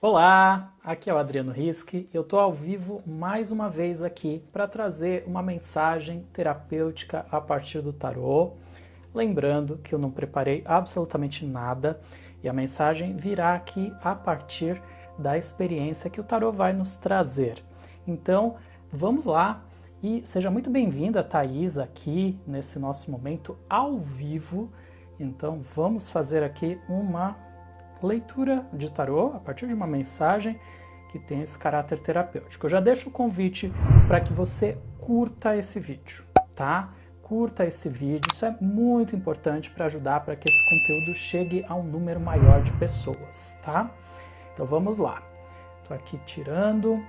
Olá, aqui é o Adriano Riski. Eu estou ao vivo mais uma vez aqui para trazer uma mensagem terapêutica a partir do tarô. Lembrando que eu não preparei absolutamente nada e a mensagem virá aqui a partir da experiência que o tarô vai nos trazer. Então, vamos lá e seja muito bem-vinda, Thaís, aqui nesse nosso momento ao vivo. Então, vamos fazer aqui uma leitura de tarô a partir de uma mensagem que tem esse caráter terapêutico. Eu já deixo o convite para que você curta esse vídeo, tá? Curta esse vídeo, isso é muito importante para ajudar para que esse conteúdo chegue a um número maior de pessoas, tá? Então vamos lá. Estou aqui tirando.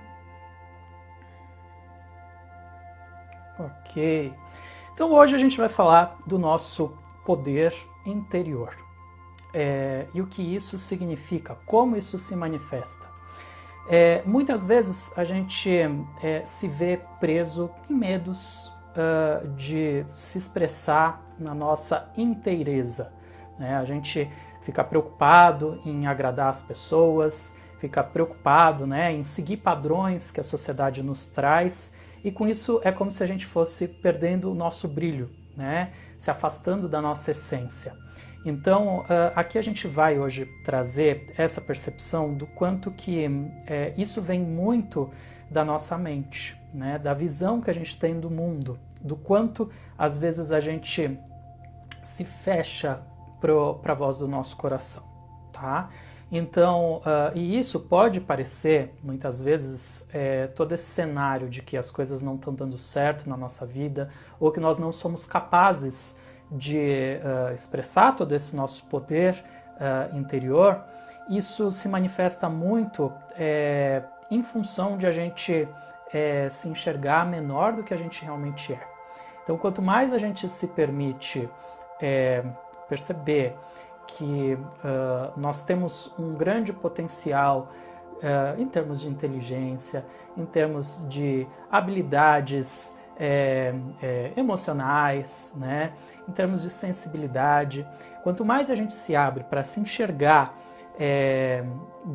Ok. Então hoje a gente vai falar do nosso poder interior. E o que isso significa, como isso se manifesta. Muitas vezes a gente se vê preso em medos de se expressar na nossa inteireza, né? A gente fica preocupado em agradar as pessoas, fica preocupado, né, em seguir padrões que a sociedade nos traz, e com isso é como se a gente fosse perdendo o nosso brilho, né, se afastando da nossa essência. Então, aqui a gente vai hoje trazer essa percepção do quanto que isso vem muito da nossa mente, né? Da visão que a gente tem do mundo, do quanto às vezes a gente se fecha para a voz do nosso coração, tá? Então, e isso pode parecer, muitas vezes, todo esse cenário de que as coisas não estão dando certo na nossa vida, ou que nós não somos capazes de expressar todo esse nosso poder interior. Isso se manifesta muito em função de a gente se enxergar menor do que a gente realmente é. Então, quanto mais a gente se permite perceber que nós temos um grande potencial em termos de inteligência, em termos de habilidades emocionais, né? Em termos de sensibilidade. Quanto mais a gente se abre para se enxergar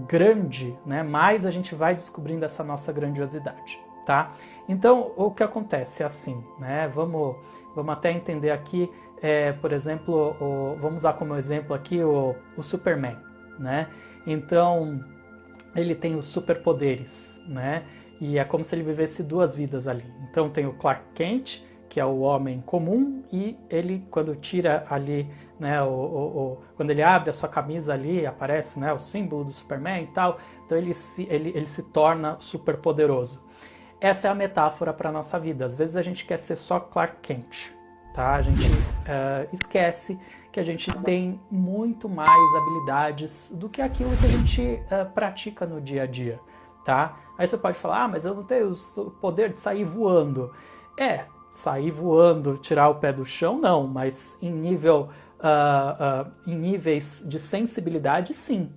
grande, né, mais a gente vai descobrindo essa nossa grandiosidade, tá? Então, o que acontece é assim, né? Vamos até entender aqui, por exemplo, vamos usar como exemplo aqui o Superman, né? Então, ele tem os superpoderes, né? E é como se ele vivesse duas vidas ali. Então tem o Clark Kent, que é o homem comum, e ele, quando tira ali, né, quando ele abre a sua camisa ali, aparece, né, o símbolo do Superman e tal, então ele se torna super poderoso. Essa é a metáfora para a nossa vida. Às vezes a gente quer ser só Clark Kent, tá? A gente esquece que a gente tem muito mais habilidades do que aquilo que a gente pratica no dia a dia, tá? Aí você pode falar, mas eu não tenho o poder de sair voando. Sair voando, tirar o pé do chão, não, mas em níveis de sensibilidade, sim.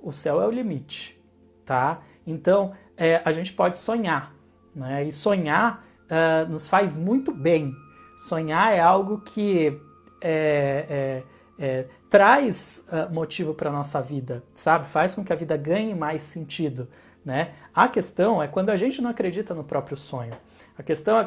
O céu é o limite, tá? Então, a gente pode sonhar, né? E sonhar nos faz muito bem. Sonhar é algo que traz motivo para a nossa vida, sabe? Faz com que a vida ganhe mais sentido, né? A questão é quando a gente não acredita no próprio sonho. A questão é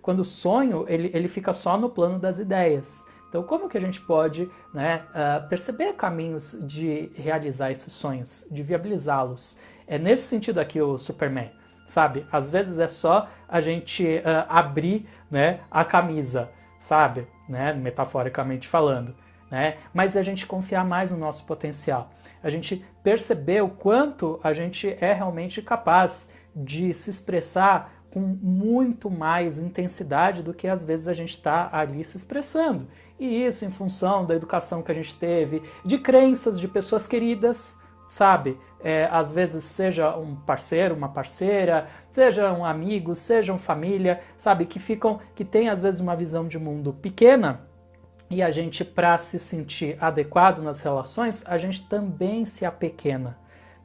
quando o sonho ele fica só no plano das ideias. Então, como que a gente pode, né, perceber caminhos de realizar esses sonhos, de viabilizá-los? É nesse sentido aqui o Superman, sabe? Às vezes é só a gente abrir, né, a camisa, sabe? Né, metaforicamente falando, né? Mas a gente confiar mais no nosso potencial. A gente perceber o quanto a gente é realmente capaz de se expressar com muito mais intensidade do que às vezes a gente está ali se expressando. E isso em função da educação que a gente teve, de crenças de pessoas queridas, sabe? Às vezes seja um parceiro, uma parceira, seja um amigo, sejam família, sabe? Que tem às vezes uma visão de mundo pequena. E a gente, para se sentir adequado nas relações, a gente também se apequena,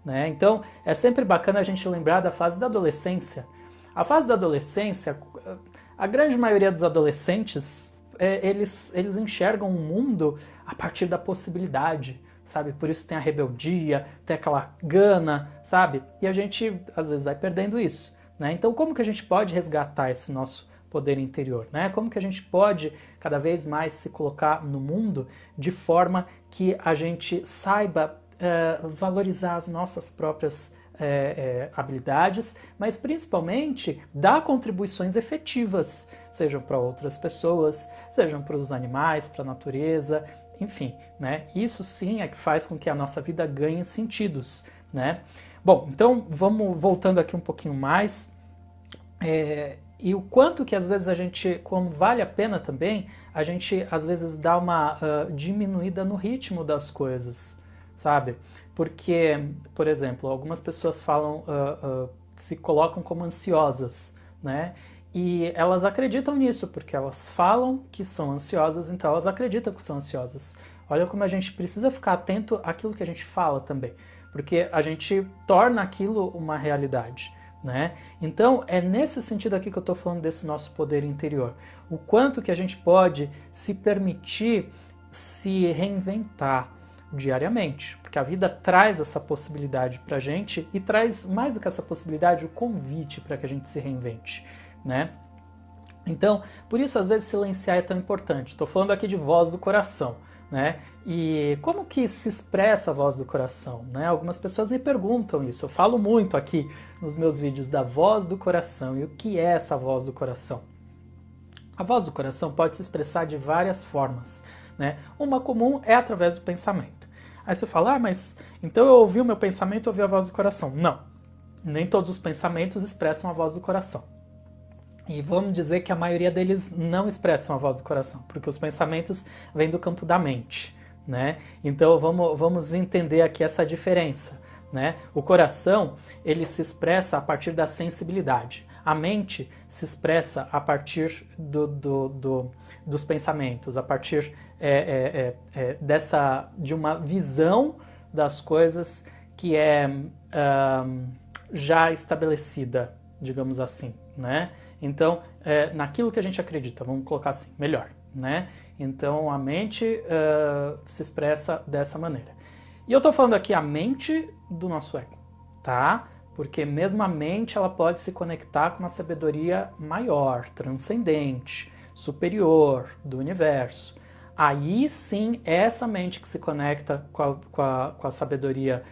né? Então, é sempre bacana a gente lembrar da fase da adolescência. A fase da adolescência, a grande maioria dos adolescentes, eles enxergam o mundo a partir da possibilidade, sabe? Por isso tem a rebeldia, tem aquela gana, sabe? E a gente, às vezes, vai perdendo isso, né? Então, como que a gente pode resgatar esse nosso poder interior, né? Como que a gente pode cada vez mais se colocar no mundo de forma que a gente saiba valorizar as nossas próprias habilidades, mas principalmente dar contribuições efetivas, sejam para outras pessoas, sejam para os animais, para a natureza, enfim, né? Isso sim é que faz com que a nossa vida ganhe sentidos, né? Bom, então vamos voltando aqui um pouquinho mais. E o quanto que às vezes a gente, como vale a pena também, a gente às vezes dá uma diminuída no ritmo das coisas, sabe? Porque, por exemplo, algumas pessoas falam, se colocam como ansiosas, né? E elas acreditam nisso, porque elas falam que são ansiosas, então elas acreditam que são ansiosas. Olha como a gente precisa ficar atento àquilo que a gente fala também, porque a gente torna aquilo uma realidade, né? Então, é nesse sentido aqui que eu estou falando desse nosso poder interior. O quanto que a gente pode se permitir se reinventar diariamente, porque a vida traz essa possibilidade para a gente e traz mais do que essa possibilidade, o convite para que a gente se reinvente, né? Então, por isso às vezes silenciar é tão importante. Estou falando aqui de voz do coração, né? E como que se expressa a voz do coração, né? Algumas pessoas me perguntam isso. Eu falo muito aqui nos meus vídeos da voz do coração. E o que é essa voz do coração? A voz do coração pode se expressar de várias formas, né? Uma comum é através do pensamento. Aí você fala, mas então eu ouvi o meu pensamento, ouvi a voz do coração. Não, nem todos os pensamentos expressam a voz do coração. E vamos dizer que a maioria deles não expressam a voz do coração, porque os pensamentos vêm do campo da mente, né? Então vamos entender aqui essa diferença, né? O coração, ele se expressa a partir da sensibilidade. A mente se expressa a partir dos pensamentos, a partir de uma visão das coisas que é já estabelecida, digamos assim, né? Então, naquilo que a gente acredita, vamos colocar assim, melhor, né? Então, a mente se expressa dessa maneira. E eu estou falando aqui a mente do nosso ego, tá? Porque mesmo a mente, ela pode se conectar com uma sabedoria maior, transcendente, superior do universo. Aí sim, essa mente que se conecta com a sabedoria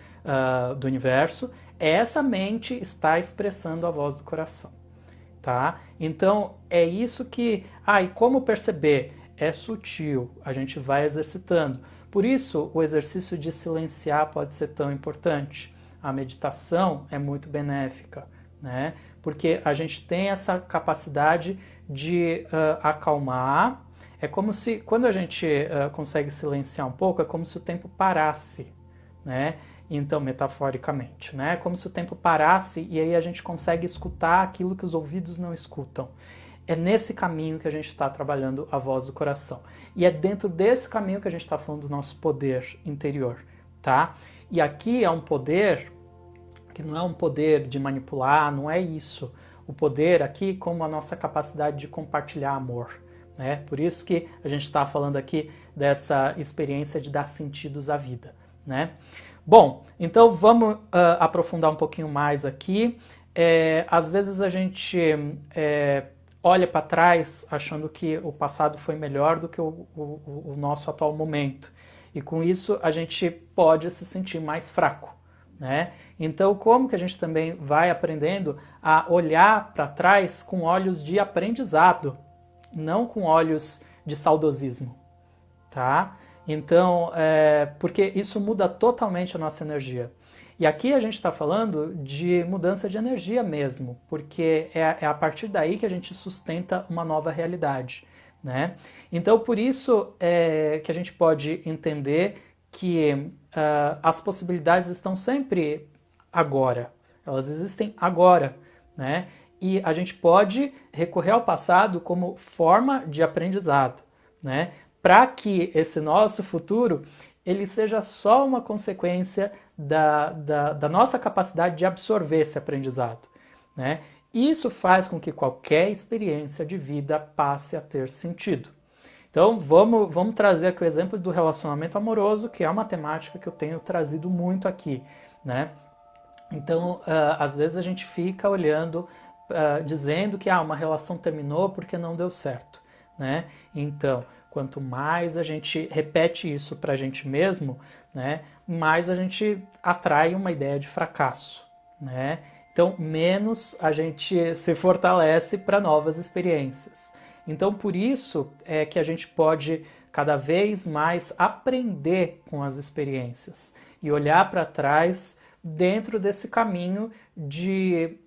do universo, essa mente está expressando a voz do coração. Tá? Então é isso que... e como perceber? É sutil, a gente vai exercitando. Por isso o exercício de silenciar pode ser tão importante. A meditação é muito benéfica, né? Porque a gente tem essa capacidade de acalmar. É como se, quando a gente consegue silenciar um pouco, é como se o tempo parasse, né? Então, metaforicamente, né? Como se o tempo parasse e aí a gente consegue escutar aquilo que os ouvidos não escutam. É nesse caminho que a gente está trabalhando a voz do coração. E é dentro desse caminho que a gente está falando do nosso poder interior, tá? E aqui é um poder que não é um poder de manipular, não é isso. O poder aqui como a nossa capacidade de compartilhar amor, né? Por isso que a gente está falando aqui dessa experiência de dar sentidos à vida, né? Bom, então vamos aprofundar um pouquinho mais aqui. Às vezes a gente olha para trás achando que o passado foi melhor do que o nosso atual momento. E com isso a gente pode se sentir mais fraco, né? Então como que a gente também vai aprendendo a olhar para trás com olhos de aprendizado, não com olhos de saudosismo, tá? Então, porque isso muda totalmente a nossa energia. E aqui a gente está falando de mudança de energia mesmo, porque é a partir daí que a gente sustenta uma nova realidade, né? Então, por isso que a gente pode entender que as possibilidades estão sempre agora, elas existem agora, né? E a gente pode recorrer ao passado como forma de aprendizado, né? Para que esse nosso futuro ele seja só uma consequência da nossa capacidade de absorver esse aprendizado, né? Isso faz com que qualquer experiência de vida passe a ter sentido. Então, vamos trazer aqui o exemplo do relacionamento amoroso, que é uma temática que eu tenho trazido muito aqui, né? Então, às vezes a gente fica olhando, dizendo que uma relação terminou porque não deu certo, né? Então, quanto mais a gente repete isso para a gente mesmo, né, mais a gente atrai uma ideia de fracasso, né? Então, menos a gente se fortalece para novas experiências. Então, por isso é que a gente pode cada vez mais aprender com as experiências e olhar para trás dentro desse caminho de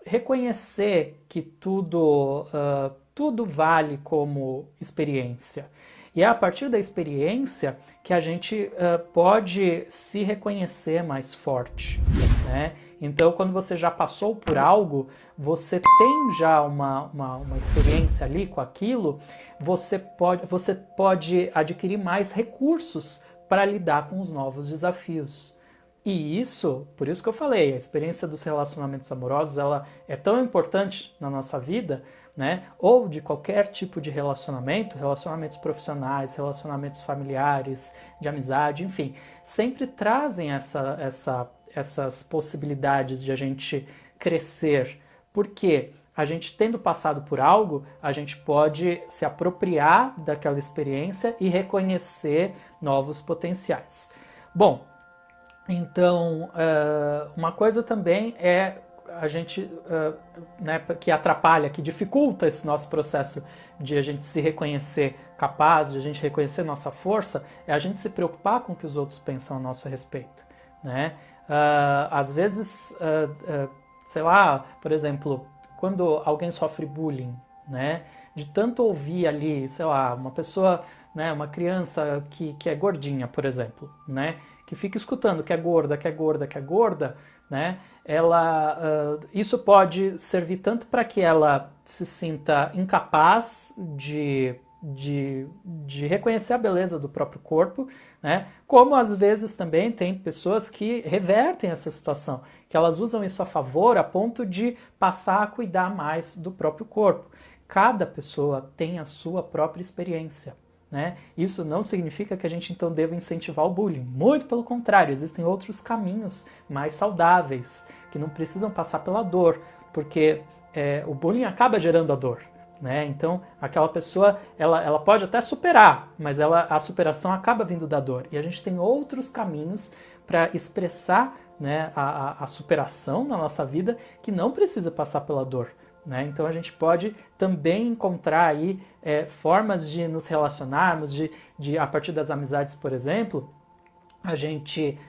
reconhecer que tudo vale como experiência. E é a partir da experiência que a gente pode se reconhecer mais forte, né? Então, quando você já passou por algo, você tem já uma experiência ali com aquilo, você pode adquirir mais recursos para lidar com os novos desafios. E isso, por isso que eu falei, a experiência dos relacionamentos amorosos, ela é tão importante na nossa vida, né? Ou de qualquer tipo de relacionamento, relacionamentos profissionais, relacionamentos familiares, de amizade, enfim, sempre trazem essas possibilidades de a gente crescer. Porque a gente tendo passado por algo, a gente pode se apropriar daquela experiência e reconhecer novos potenciais. Bom, então, uma coisa também é a gente, né, que atrapalha, que dificulta esse nosso processo de a gente se reconhecer capaz, de a gente reconhecer nossa força, é a gente se preocupar com o que os outros pensam a nosso respeito, né? Às vezes, sei lá, por exemplo, quando alguém sofre bullying, né, de tanto ouvir ali, sei lá, uma pessoa, né, uma criança que é gordinha, por exemplo, né, que fica escutando que é gorda, que é gorda, que é gorda, né, isso pode servir tanto para que ela se sinta incapaz de reconhecer a beleza do próprio corpo, né, como às vezes também tem pessoas que revertem essa situação, que elas usam isso a favor a ponto de passar a cuidar mais do próprio corpo. Cada pessoa tem a sua própria experiência. Né? Isso não significa que a gente então deva incentivar o bullying. Muito pelo contrário, existem outros caminhos mais saudáveis, que não precisam passar pela dor, porque o bullying acaba gerando a dor. Né? Então, aquela pessoa ela pode até superar, mas a superação acaba vindo da dor. E a gente tem outros caminhos para expressar, né, a superação na nossa vida que não precisa passar pela dor. Né? Então a gente pode também encontrar aí formas de nos relacionarmos, de a partir das amizades, por exemplo, a gente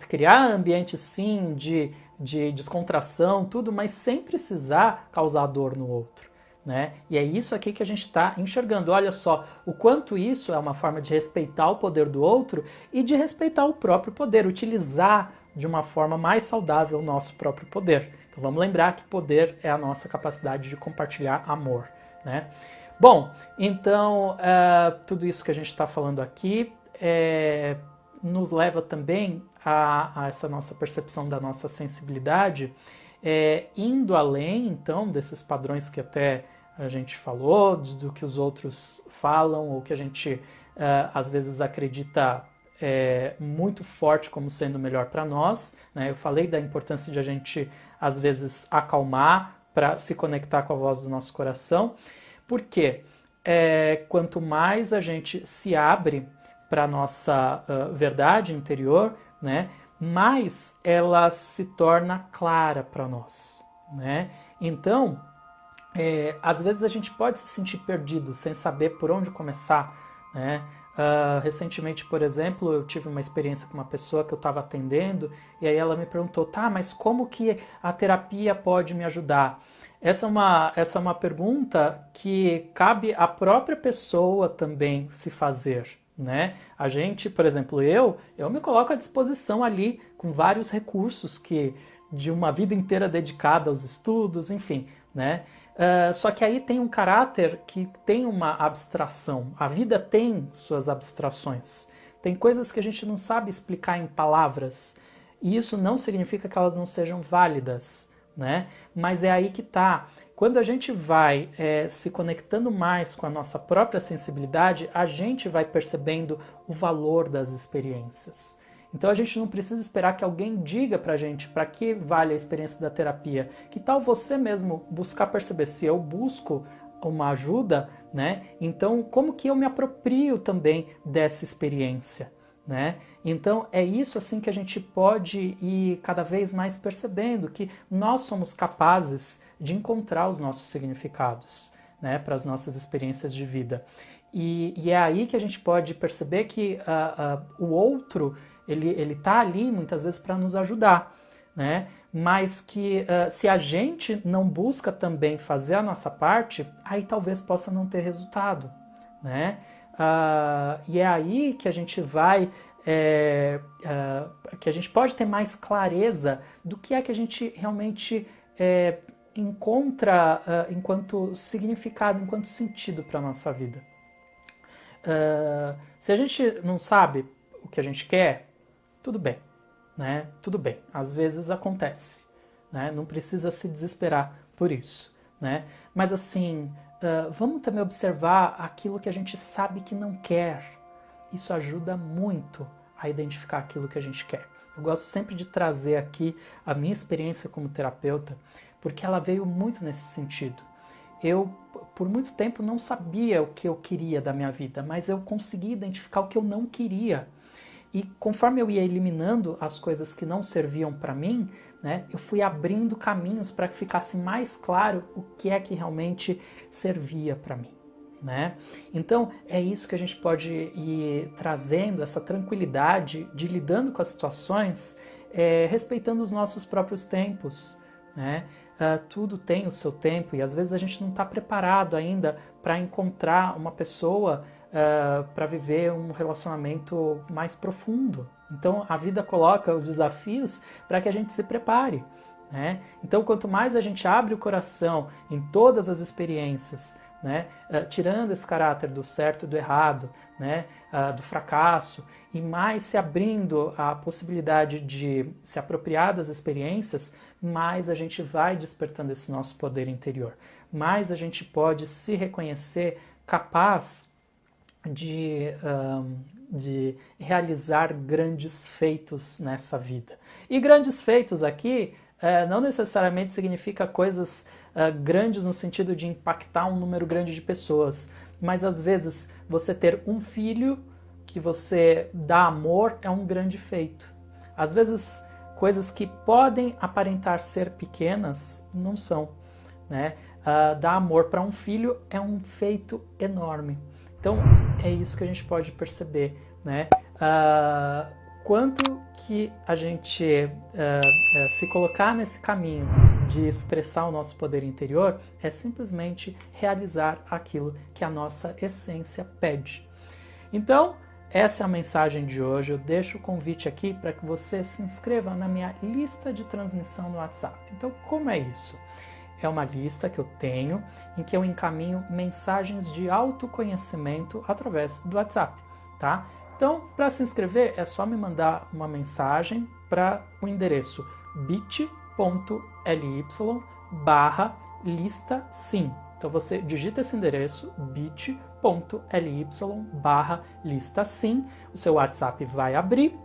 criar ambientes sim de descontração, tudo, mas sem precisar causar dor no outro. Né? E é isso aqui que a gente está enxergando. Olha só o quanto isso é uma forma de respeitar o poder do outro e de respeitar o próprio poder, utilizar de uma forma mais saudável o nosso próprio poder. Então vamos lembrar que poder é a nossa capacidade de compartilhar amor. Né? Bom, então tudo isso que a gente está falando aqui nos leva também a essa nossa percepção da nossa sensibilidade, indo além então desses padrões que até a gente falou, do que os outros falam, ou que a gente às vezes acredita muito forte como sendo melhor para nós. Né? Eu falei da importância de a gente às vezes acalmar para se conectar com a voz do nosso coração, porque quanto mais a gente se abre para a nossa verdade interior, né, mais ela se torna clara para nós. Né? Então, às vezes a gente pode se sentir perdido, sem saber por onde começar. Né? Recentemente, por exemplo, eu tive uma experiência com uma pessoa que eu estava atendendo, e aí ela me perguntou, tá, mas como que a terapia pode me ajudar? Essa é uma pergunta que cabe à própria pessoa também se fazer. Né? A gente, por exemplo, eu me coloco à disposição ali com vários recursos de uma vida inteira dedicada aos estudos, enfim, né? Só que aí tem um caráter que tem uma abstração. A vida tem suas abstrações. Tem coisas que a gente não sabe explicar em palavras. E isso não significa que elas não sejam válidas, né? Mas é aí que tá. Quando a gente vai se conectando mais com a nossa própria sensibilidade, a gente vai percebendo o valor das experiências. Então a gente não precisa esperar que alguém diga pra gente para que vale a experiência da terapia. Que tal você mesmo buscar perceber se eu busco uma ajuda, né? Então como que eu me aproprio também dessa experiência, né? Então é isso assim que a gente pode ir cada vez mais percebendo que nós somos capazes de encontrar os nossos significados, né, para as nossas experiências de vida. E é aí que a gente pode perceber que o outro, ele tá ali muitas vezes para nos ajudar, né? Mas que se a gente não busca também fazer a nossa parte, aí talvez possa não ter resultado, né? E é aí que a gente vai, que a gente pode ter mais clareza do que é que a gente realmente encontra enquanto significado, enquanto sentido para a nossa vida. Se a gente não sabe o que a gente quer, tudo bem, né? Tudo bem, às vezes acontece, né? Não precisa se desesperar por isso, né? Mas assim, vamos também observar aquilo que a gente sabe que não quer. Isso ajuda muito a identificar aquilo que a gente quer. Eu gosto sempre de trazer aqui a minha experiência como terapeuta, porque ela veio muito nesse sentido. Eu, por muito tempo, não sabia o que eu queria da minha vida, mas eu consegui identificar o que eu não queria. E conforme eu ia eliminando as coisas que não serviam para mim, né, eu fui abrindo caminhos para que ficasse mais claro o que é que realmente servia para mim, né? Então é isso que a gente pode ir trazendo, essa tranquilidade de lidando com as situações, respeitando os nossos próprios tempos, né? Tudo tem o seu tempo e às vezes a gente não está preparado ainda para encontrar uma pessoa para viver um relacionamento mais profundo. Então a vida coloca os desafios para que a gente se prepare, né? Então quanto mais a gente abre o coração em todas as experiências, né, tirando esse caráter do certo e do errado, né, do fracasso, e mais se abrindo à possibilidade de se apropriar das experiências, mais a gente vai despertando esse nosso poder interior, mais a gente pode se reconhecer capaz de realizar grandes feitos nessa vida. E grandes feitos aqui não necessariamente significa coisas grandes no sentido de impactar um número grande de pessoas, mas às vezes você ter um filho que você dá amor é um grande feito. Às vezes coisas que podem aparentar ser pequenas não são, né? Dar amor para um filho é um feito enorme. Então é isso que a gente pode perceber, né? Quanto que a gente se colocar nesse caminho de expressar o nosso poder interior é simplesmente realizar aquilo que a nossa essência pede. Então, essa é a mensagem de hoje. Eu deixo o convite aqui para que você se inscreva na minha lista de transmissão no WhatsApp. Então, como é isso? É uma lista que eu tenho em que eu encaminho mensagens de autoconhecimento através do WhatsApp, tá? Então, para se inscrever, é só me mandar uma mensagem para o endereço bit.ly/lista-sim. Então, você digita esse endereço, bit.ly/lista-sim, o seu WhatsApp vai abrir,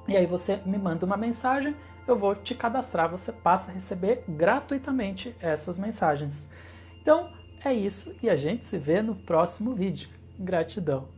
e aí você me manda uma mensagem, eu vou te cadastrar, você passa a receber gratuitamente essas mensagens. Então, é isso, e a gente se vê no próximo vídeo. Gratidão!